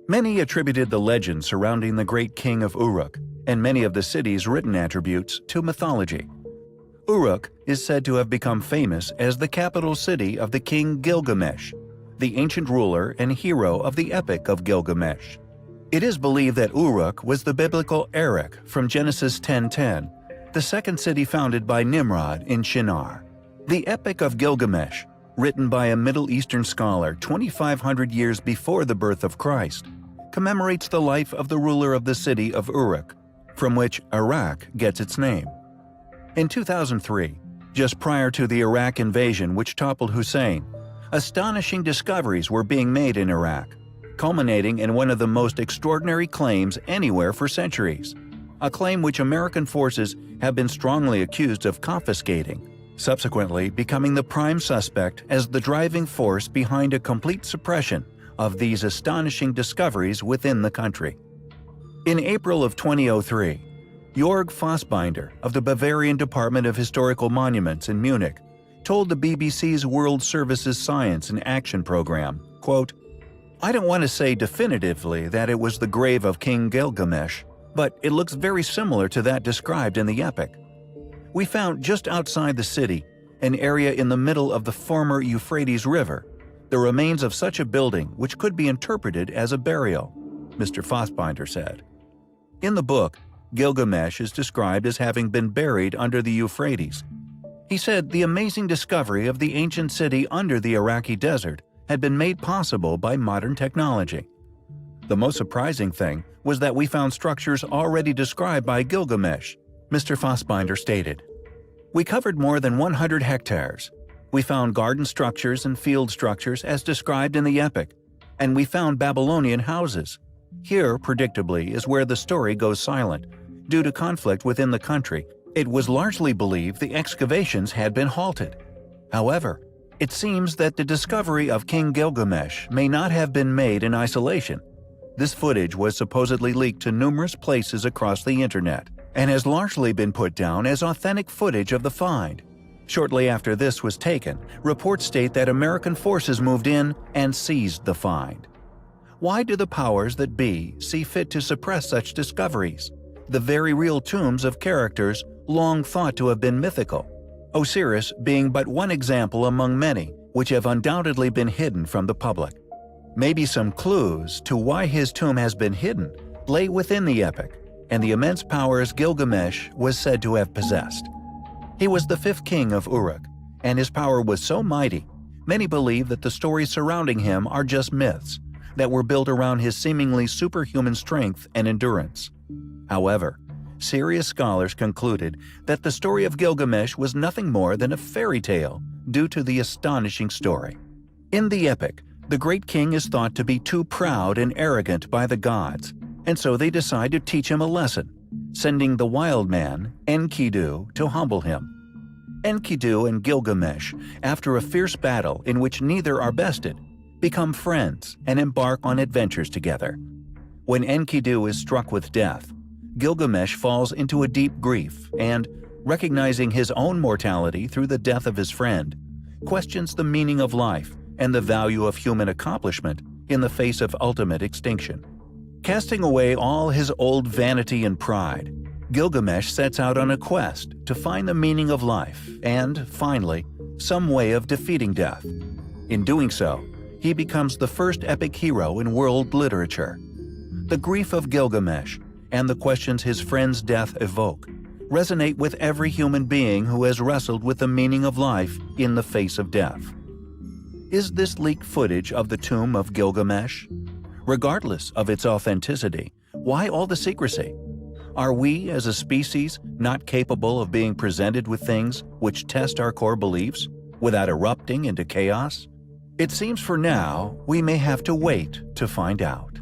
Many attributed the legend surrounding the great king of Uruk and many of the city's written attributes to mythology. Uruk is said to have become famous as the capital city of the king Gilgamesh, the ancient ruler and hero of the Epic of Gilgamesh. It is believed that Uruk was the biblical Erech from Genesis 10:10, the second city founded by Nimrod in Shinar. The Epic of Gilgamesh, written by a Middle Eastern scholar 2,500 years before the birth of Christ, commemorates the life of the ruler of the city of Uruk, from which Iraq gets its name. In 2003, just prior to the Iraq invasion which toppled Hussein, astonishing discoveries were being made in Iraq, culminating in one of the most extraordinary claims anywhere for centuries, a claim which American forces have been strongly accused of confiscating, subsequently becoming the prime suspect as the driving force behind a complete suppression of these astonishing discoveries within the country. In April of 2003, Jörg Fassbinder of the Bavarian Department of Historical Monuments in Munich told the BBC's World Services Science and Action program, quote, "I don't want to say definitively that it was the grave of King Gilgamesh, but it looks very similar to that described in the epic. We found just outside the city, an area in the middle of the former Euphrates River, the remains of such a building which could be interpreted as a burial," Mr. Fassbinder said. In the book, Gilgamesh is described as having been buried under the Euphrates. He said the amazing discovery of the ancient city under the Iraqi desert had been made possible by modern technology. The most surprising thing was that we found structures already described by Gilgamesh, Mr. Fassbinder stated. "We covered more than 100 hectares. We found garden structures and field structures as described in the epic, and we found Babylonian houses. Here, predictably, is where the story goes silent. Due to conflict within the country, it was largely believed the excavations had been halted. However, it seems that the discovery of King Gilgamesh may not have been made in isolation. This footage was supposedly leaked to numerous places across the internet and has largely been put down as authentic footage of the find. Shortly after this was taken, reports state that American forces moved in and seized the find. Why do the powers that be see fit to suppress such discoveries? The very real tombs of characters long thought to have been mythical, Osiris being but one example among many which have undoubtedly been hidden from the public. Maybe some clues to why his tomb has been hidden lay within the epic and the immense powers Gilgamesh was said to have possessed. He was the fifth king of Uruk, and his power was so mighty, many believe that the stories surrounding him are just myths that were built around his seemingly superhuman strength and endurance. However, serious scholars concluded that the story of Gilgamesh was nothing more than a fairy tale due to the astonishing story. In the epic, the great king is thought to be too proud and arrogant by the gods, and so they decide to teach him a lesson, sending the wild man, Enkidu, to humble him. Enkidu and Gilgamesh, after a fierce battle in which neither are bested, become friends and embark on adventures together. When Enkidu is struck with death, Gilgamesh falls into a deep grief and, recognizing his own mortality through the death of his friend, questions the meaning of life and the value of human accomplishment in the face of ultimate extinction. Casting away all his old vanity and pride, Gilgamesh sets out on a quest to find the meaning of life and, finally, some way of defeating death. In doing so, he becomes the first epic hero in world literature. The grief of Gilgamesh and the questions his friend's death evoke resonate with every human being who has wrestled with the meaning of life in the face of death. Is this leaked footage of the tomb of Gilgamesh? Regardless of its authenticity, why all the secrecy? Are we, as a species, not capable of being presented with things which test our core beliefs without erupting into chaos? It seems for now we may have to wait to find out.